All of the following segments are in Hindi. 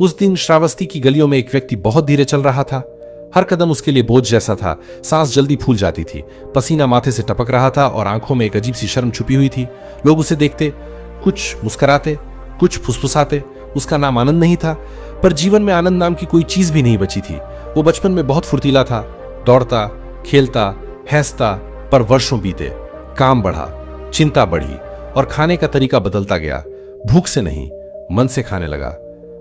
उस दिन श्रावस्ती की गलियों में एक व्यक्ति बहुत धीरे चल रहा था। हर कदम उसके लिए बोझ जैसा था। सांस जल्दी फूल जाती थी, पसीना माथे से टपक रहा था और आंखों में एक अजीब सी शर्म छुपी हुई थी। लोग उसे देखते, कुछ मुस्कुराते, कुछ फुसफुसाते। उसका नाम आनंद नहीं था, पर जीवन में आनंद नाम की कोई चीज भी नहीं बची थी। वो बचपन में बहुत फुर्तीला था, दौड़ता, खेलता, हंसता, पर वर्षों बीते, काम बढ़ा, चिंता बढ़ी और खाने का तरीका बदलता गया। भूख से नहीं, मन से खाने लगा।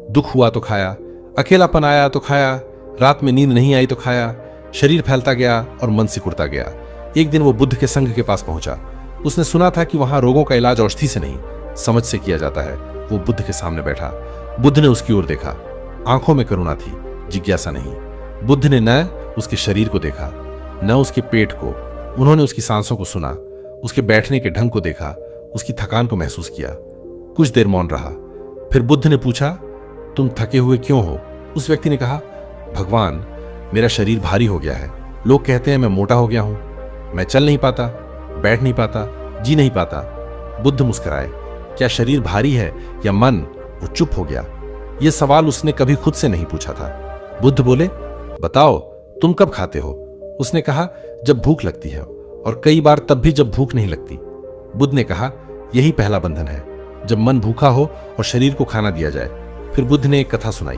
दुख हुआ तो खाया, अकेलापन आया तो खाया, रात में नींद नहीं आई तो खाया। शरीर फैलता गया और मन सिकुड़ता गया। एक दिन वो बुद्ध के संघ के पास पहुंचा। उसने सुना था कि वहां रोगों का इलाज औषधि से नहीं, समझ से किया जाता है। वो बुद्ध के सामने बैठा। बुद्ध ने उसकी ओर देखा। आंखों में करुणा थी, जिज्ञासा नहीं। बुद्ध ने न उसके शरीर को देखा, न उसके पेट को। उन्होंने उसकी सांसों को सुना, उसके बैठने के ढंग को देखा, उसकी थकान को महसूस किया। कुछ देर मौन रहा। फिर बुद्ध ने पूछा, तुम थके हुए क्यों हो? उस व्यक्ति ने कहा, भगवान, मेरा शरीर भारी हो गया है। लोग कहते हैं मैं मोटा हो गया हूं। मैं चल नहीं पाता, बैठ नहीं पाता, जी नहीं पाता। बुद्ध मुस्कुराए। क्या शरीर भारी है या मन? वो चुप हो गया। यह सवाल उसने कभी खुद से नहीं पूछा था। बुद्ध बोले, बताओ, तुम कब खाते हो? उसने कहा, जब भूख लगती है, और कई बार तब भी जब भूख नहीं लगती। बुद्ध ने कहा, यही पहला बंधन है, जब मन भूखा हो और शरीर को खाना दिया जाए। फिर बुद्ध ने एक कथा सुनाई।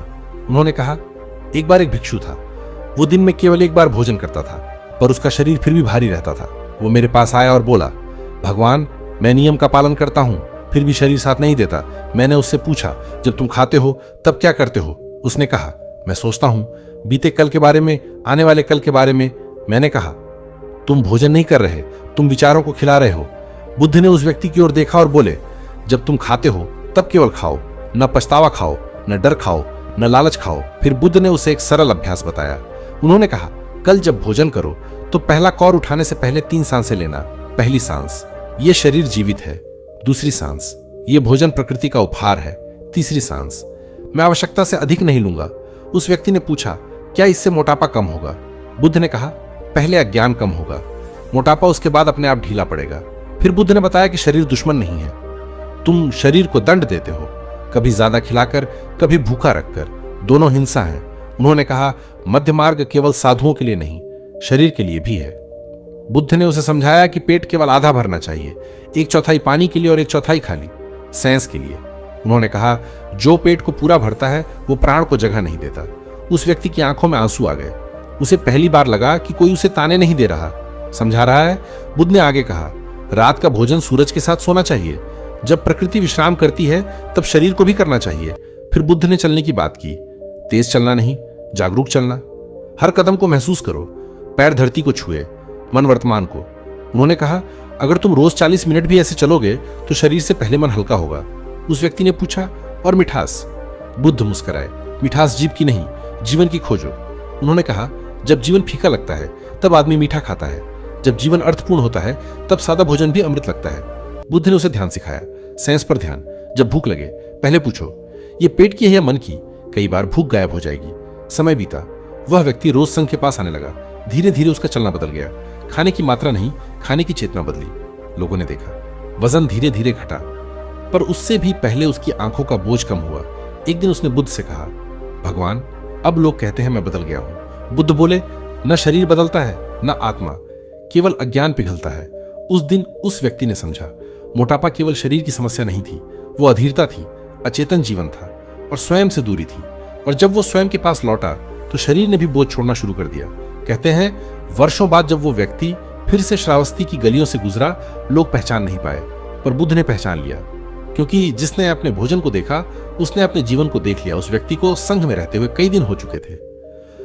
उन्होंने कहा, एक बार एक भिक्षु था। वो दिन में केवल एक बार भोजन करता था, पर उसका शरीर फिर भी भारी रहता था। वो मेरे पास आया और बोला, भगवान, मैं नियम का पालन करता हूं, फिर भी शरीर साथ नहीं देता। मैंने उससे पूछा, जब तुम खाते हो तब क्या करते हो? उसने कहा, मैं सोचता हूं, बीते कल के बारे में, आने वाले कल के बारे में। मैंने कहा, तुम भोजन नहीं कर रहे, तुम विचारों को खिला रहे हो। बुद्ध ने उस व्यक्ति की ओर देखा और बोले, जब तुम खाते हो तब केवल खाओ, न पछतावा खाओ, न डर खाओ, न लालच खाओ। फिर बुद्ध ने उसे एक सरल अभ्यास बताया। उन्होंने कहा, कल जब भोजन करो तो पहला कौर उठाने से पहले 3 सांसें लेना। पहली सांस, ये शरीर जीवित है। दूसरी सांस, ये भोजन प्रकृति का उपहार है। तीसरी सांस, मैं आवश्यकता से अधिक नहीं लूंगा। उस व्यक्ति ने पूछा, क्या इससे मोटापा कम होगा? बुद्ध ने कहा, पहले अज्ञान कम होगा, मोटापा उसके बाद अपने आप ढीला पड़ेगा। फिर बुद्ध ने बताया कि शरीर दुश्मन नहीं है। तुम शरीर को दंड देते हो, कभी ज्यादा खिलाकर, कभी भूखा रखकर। दोनों हिंसा है। उन्होंने कहा, मध्य मार्ग केवल साधुओं के लिए नहीं, शरीर के लिए भी है। बुद्ध ने उसे समझाया कि पेट केवल आधा भरना चाहिए, 1/4 पानी के लिए और 1/4 खाली सेंस के लिए। उन्होंने कहा, जो पेट को पूरा भरता है वो प्राण को जगह नहीं देता। उस व्यक्ति की आंखों में आंसू आ गए। उसे पहली बार लगा कि कोई उसे ताने नहीं दे रहा, समझा रहा है। बुद्ध ने आगे कहा, रात का भोजन सूरज के साथ सोना चाहिए। जब प्रकृति विश्राम करती है तब शरीर को भी करना चाहिए। फिर बुद्ध ने चलने की बात की। तेज चलना नहीं, जागरूक चलना। हर कदम को महसूस करो, पैर धरती को छुए, मन वर्तमान को। उन्होंने कहा, अगर तुम रोज 40 मिनट भी ऐसे चलोगे तो शरीर से पहले मन हल्का होगा। उस व्यक्ति ने पूछा, और मिठास? बुद्ध मुस्कुराए। मिठास जीव की नहीं, जीवन की खोजो। उन्होंने कहा, जब जीवन फीका लगता है तब आदमी मीठा खाता है। जब जीवन अर्थपूर्ण होता है तब सादा भोजन भी अमृत लगता है। बुद्ध ने उसे ध्यान सिखाया, सेंस पर ध्यान। जब भूख लगे पहले पूछो, ये पेट की है या मन की? कई बार भूख गायब हो जाएगी। समय बीता। वह व्यक्ति रोज संघ के पास आने लगा। धीरे धीरे उसका चलना बदल गया। खाने की मात्रा नहीं, खाने की चेतना बदली। लोगों ने देखा, वजन धीरे धीरे घटा, पर उससे भी पहले उसकी आंखों का बोझ कम हुआ। एक दिन उसने बुद्ध से कहा, भगवान, अब लोग कहते हैं मैं बदल गया हूं। बुद्ध बोले, न शरीर बदलता है न आत्मा, केवल अज्ञान पिघलता है। उस दिन उस व्यक्ति ने समझा, मोटापा केवल शरीर की समस्या नहीं थी, वो अधीरता थी, अचेतन जीवन था और स्वयं से दूरी थी। और जब वो स्वयं के पास लौटा तो शरीर ने भी बोझ छोड़ना शुरू कर दिया। कहते हैं, वर्षों बाद जब वो व्यक्ति फिर से श्रावस्ती की गलियों से गुजरा, लोग पहचान नहीं पाए, पर बुद्ध ने पहचान लिया, क्योंकि जिसने अपने भोजन को देखा उसने अपने जीवन को देख लिया। उस व्यक्ति को संघ में रहते हुए कई दिन हो चुके थे।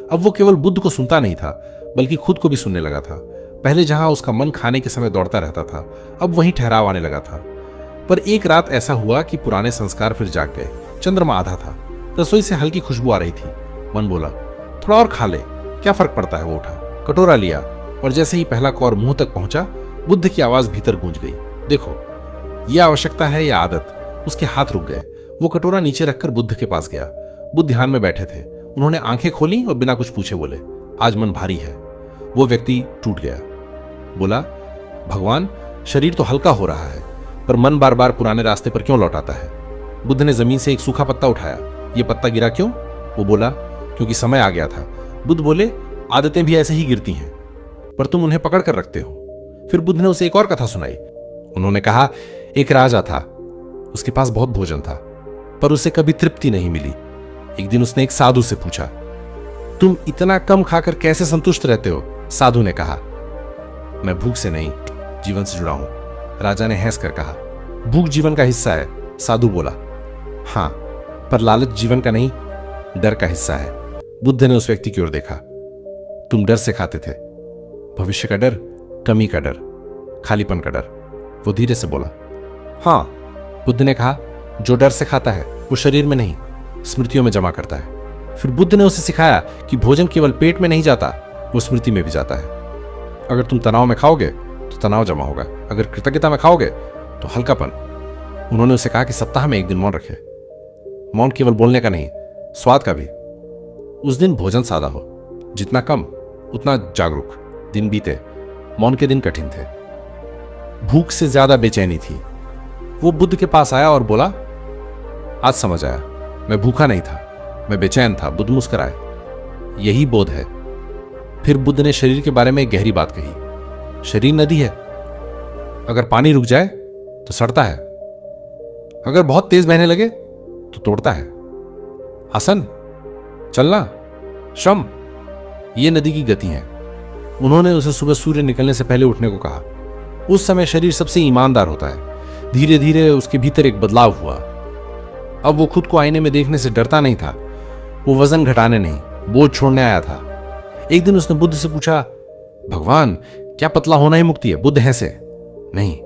अब वो केवल बुद्ध को सुनता नहीं था, बल्कि खुद को भी सुनने लगा था। पहले जहां उसका मन खाने के समय दौड़ता रहता था, अब वहीं ठहराव आने लगा था। पर एक रात ऐसा हुआ कि पुराने संस्कार फिर जाग गए। चंद्रमा आधा था, रसोई से हल्की खुशबू आ रही थी। मन बोला, थोड़ा और खा ले, क्या फर्क पड़ता है। वो उठा, कटोरा लिया, और जैसे ही पहला कौर मुंह तक पहुंचा, बुद्ध की आवाज भीतर गूंज गई, देखो, यह आवश्यकता है या आदत? उसके हाथ रुक गए। वो कटोरा नीचे रखकर बुद्ध के पास गया। बुद्ध ध्यान में बैठे थे। उन्होंने आंखें खोली और बिना कुछ पूछे बोले, आज मन भारी है। वो व्यक्ति टूट गया। बोला, भगवान, शरीर तो हल्का हो रहा है, पर मन बार बार पुराने रास्ते पर क्यों लौटाता है? बुद्ध ने जमीन से एक सूखा पत्ता उठाया। ये पत्ता गिरा क्यों? वो बोला, क्योंकि समय आ गया था। बुद्ध बोले, आदतें भी ऐसे ही गिरती हैं, पर तुम उन्हें पकड़ कर रखते हो। फिर बुद्ध ने उसे एक और कथा सुनाई। उन्होंने कहा, एक राजा था, उसके पास बहुत भोजन था, पर उसे कभी तृप्ति नहीं मिली। एक दिन उसने एक साधु से पूछा, तुम इतना कम खाकर कैसे संतुष्ट रहते हो? साधु ने कहा, मैं भूख से नहीं, जीवन से जुड़ा हूं। राजा ने हंस कर कहा, भूख जीवन का हिस्सा है। साधु बोला, हां, पर लालच जीवन का नहीं, डर का हिस्सा है। बुद्ध ने उस व्यक्ति की ओर देखा। तुम डर से खाते थे, भविष्य का डर, कमी का डर, खालीपन का डर। वो धीरे से बोला, हां। बुद्ध ने कहा, जो डर से खाता है वो शरीर में नहीं, स्मृतियों में जमा करता है। फिर बुद्ध ने उसे सिखाया कि भोजन केवल पेट में नहीं जाता, वो स्मृति में भी जाता है। अगर तुम तनाव में खाओगे तो तनाव जमा होगा, अगर कृतज्ञता में खाओगे तो हल्कापन। उन्होंने उसे कहा कि सप्ताह में एक दिन मौन रखे। मौन केवल बोलने का नहीं, स्वाद का भी। उस दिन भोजन सादा हो, जितना कम उतना जागरूक। दिन बीते, मौन के दिन कठिन थे, भूख से ज्यादा बेचैनी थी। वो बुद्ध के पास आया और बोला, आज समझ आया, मैं भूखा नहीं था, मैं बेचैन था। बुद्ध मुस्कुराए, यही बोध है। फिर बुद्ध ने शरीर के बारे में एक गहरी बात कही। शरीर नदी है, अगर पानी रुक जाए तो सड़ता है, अगर बहुत तेज बहने लगे तो तोड़ता है। आसन, चलना, श्रम, ये नदी की गति है। उन्होंने उसे सुबह सूर्य निकलने से पहले उठने को कहा। उस समय शरीर सबसे ईमानदार होता है। धीरे धीरे उसके भीतर एक बदलाव हुआ। अब वो खुद को आईने में देखने से डरता नहीं था, वो वजन घटाने नहीं, बोझ छोड़ने आया था। एक दिन उसने बुद्ध से पूछा, भगवान, क्या पतला होना ही मुक्ति है? बुद्ध हंसे, नहीं,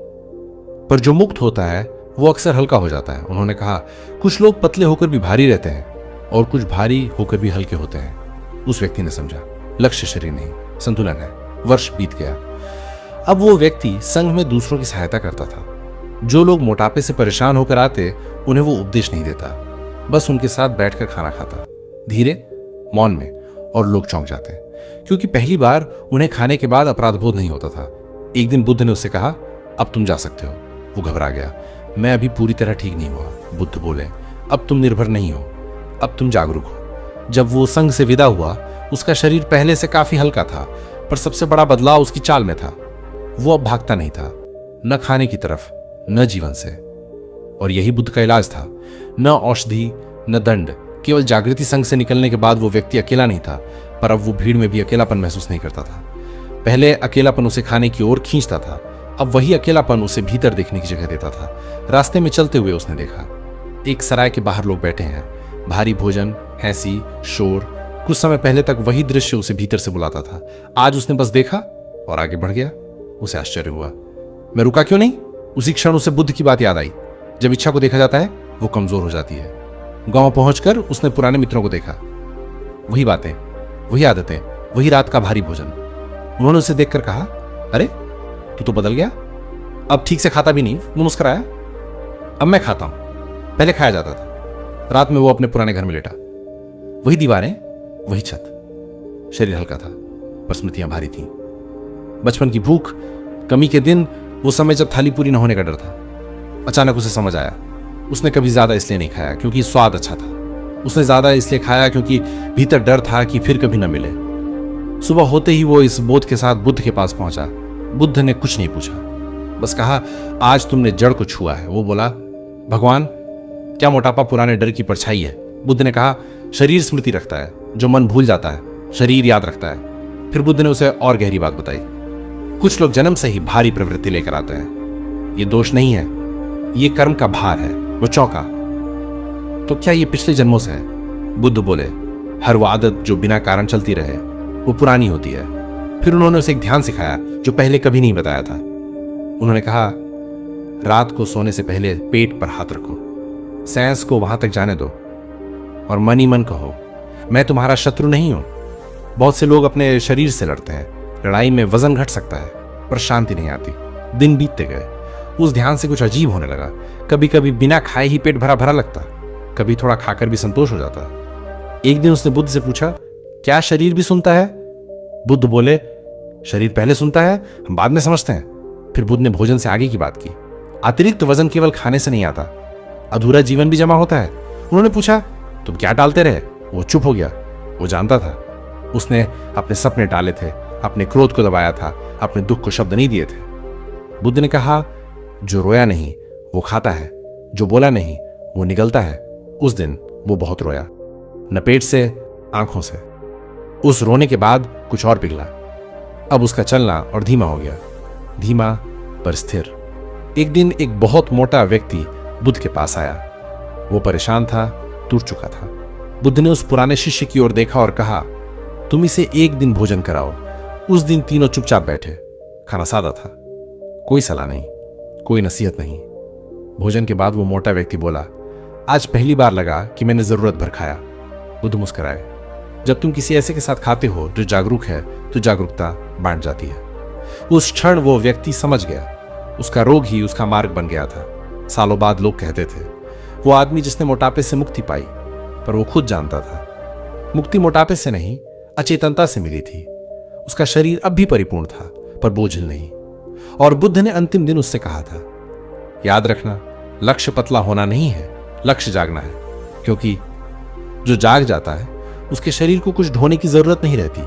पर जो मुक्त होता है वो अक्सर हल्का हो जाता है। उन्होंने कहा, कुछ लोग पतले होकर भी भारी रहते हैं और कुछ भारी होकर भी हल्के होते हैं। उस व्यक्ति ने समझा, लक्ष्य शरीर नहीं, संतुलन है। वर्ष बीत गया। अब वो व्यक्ति संघ में दूसरों की सहायता करता था। जो लोग मोटापे से परेशान होकर आते, उन्हें वो उपदेश नहीं देता, बस उनके साथ बैठकर खाना खाता, धीरे, मौन में। और लोग चौंक जाते, क्योंकि पहली बार उन्हें खाने के बाद अपराधबोध नहीं होता था। एक दिन बुद्ध ने उससे कहा, अब तुम जा सकते हो। वो घबरा गया, मैं अभी पूरी तरह ठीक नहीं हुआ। बुद्ध बोले, अब तुम निर्भर नहीं हो, अब तुम जागरूक हो। जब वो संघ से विदा हुआ, उसका शरीर पहले से काफी हल्का था, पर सबसे बड़ा बदलाव उसकी चाल में था। वो अब भागता नहीं था, न खाने की तरफ, न जीवन से। और यही बुद्ध का इलाज था, न औषधि, न दंड, केवल जागृति। संघ से निकलने के बाद वो व्यक्ति अकेला नहीं था, पर अब वो भीड़ में भी अकेलापन महसूस नहीं करता था। पहले अकेलापन उसे खाने की ओर खींचता था, अब वही अकेलापन उसे भीतर देखने की जगह देता था। रास्ते में चलते हुए उसने देखा, एक सराय के बाहर लोग बैठे हैं, भारी भोजन, हंसी, शोर। कुछ समय पहले तक वही दृश्य उसे भीतर से बुलाता था। आज उसने बस देखा और आगे बढ़ गया। उसे आश्चर्य हुआ, मैं रुका क्यों नहीं? उसी क्षण उसे बुद्ध की बात याद आई, जब इच्छा को देखा जाता है वो कमजोर हो जाती है। गांव पहुंचकर उसने पुराने मित्रों को देखा, वही बातें, वही आदतें, वही रात का भारी भोजन। उन्होंने उसे देखकर कहा, अरे तू तो बदल गया, अब ठीक से खाता भी नहीं। वो मुस्कुराया, अब मैं खाता हूं, पहले खाया जाता था। रात में वो अपने पुराने घर में लेटा, वही दीवारें, वही छत। शरीर हल्का था, पर स्मृतियां भारी थीं। बचपन की भूख, कमी के दिन, वो समय जब थाली पूरी न होने का डर था। अचानक उसे समझ आया, उसने कभी ज्यादा इसलिए नहीं खाया क्योंकि स्वाद अच्छा था, उसने ज्यादा इसलिए खाया क्योंकि भीतर डर था कि फिर कभी न मिले। सुबह होते ही वो इस बोध के साथ बुद्ध के पास पहुंचा। बुद्ध ने कुछ नहीं पूछा, बस कहा, आज तुमने जड़ को छुआ है। वो बोला, भगवान, क्या मोटापा पुराने डर की परछाई है? बुद्ध ने कहा, शरीर स्मृति रखता है, जो मन भूल जाता है शरीर याद रखता है। फिर बुद्ध ने उसे और गहरी बात बताई, कुछ लोग जन्म से ही भारी प्रवृत्ति लेकर आते हैं, ये दोष नहीं है, ये कर्म का भार है। वो चौंका, तो क्या ये पिछले जन्मों से है? बुद्ध बोले, हर वो आदत जो बिना कारण चलती रहे वो पुरानी होती है। फिर उन्होंने उसे एक ध्यान सिखाया जो पहले कभी नहीं बताया था। उन्होंने कहा, रात को सोने से पहले पेट पर हाथ रखो, सांस को वहां तक जाने दो और मन ही मन कहो, मैं तुम्हारा शत्रु नहीं हूं। बहुत से लोग अपने शरीर से लड़ते हैं, लड़ाई में वजन घट सकता है पर शांति नहीं आती। दिन बीतते गए, उस ध्यान से कुछ अजीब होने लगा। कभी कभी बिना खाए ही पेट भरा भरा लगता, कभी थोड़ा खाकर भी संतोष हो जाता। एक दिन उसने बुद्ध से पूछा, क्या शरीर भी सुनता है? बुद्ध बोले, शरीर पहले सुनता है, हम बाद में समझते हैं। फिर बुद्ध ने भोजन से आगे की बात की, अतिरिक्त वजन केवल खाने से नहीं आता, अधूरा जीवन भी जमा होता है। उन्होंने पूछा, तुम क्या टालते रहे? वो चुप हो गया। वो जानता था उसने अपने सपने टाले थे, अपने क्रोध को दबाया था, अपने दुख को शब्द नहीं दिए थे। बुद्ध ने कहा, जो रोया नहीं वो खाता है, जो बोला नहीं वो निगलता है। उस दिन वो बहुत रोया, न पेट से, आंखों से। उस रोने के बाद कुछ और पिघला। अब उसका चलना और धीमा हो गया, धीमा पर स्थिर। एक दिन एक बहुत मोटा व्यक्ति बुद्ध के पास आया। वो परेशान था, टूट चुका था। बुद्ध ने उस पुराने शिष्य की ओर देखा और कहा, तुम इसे एक दिन भोजन कराओ। उस दिन तीनों चुपचाप बैठे। खाना सादा था, कोई सलाह नहीं, कोई नसीहत नहीं। भोजन के बाद वो मोटा व्यक्ति बोला, आज पहली बार लगा कि मैंने जरूरत भर खाया। बुद्ध मुस्कुराए। जब तुम किसी ऐसे के साथ खाते हो जो जागरूक है तो जागरूकता बांट जाती है। उस क्षण वो व्यक्ति समझ गया, उसका रोग ही उसका मार्ग बन गया था। सालों बाद लोग कहते थे, वो आदमी जिसने मोटापे से मुक्ति पाई। पर वो खुद जानता था मुक्ति मोटापे से नहीं, अचेतनता से मिली थी। उसका शरीर अब भी परिपूर्ण था, पर बोझिल नहीं। और बुद्ध ने अंतिम दिन उससे कहा था, याद रखना, लक्ष्य पतला होना नहीं है, लक्ष्य जागना है। क्योंकि जो जाग जाता है उसके शरीर को कुछ ढोने की जरूरत नहीं रहती।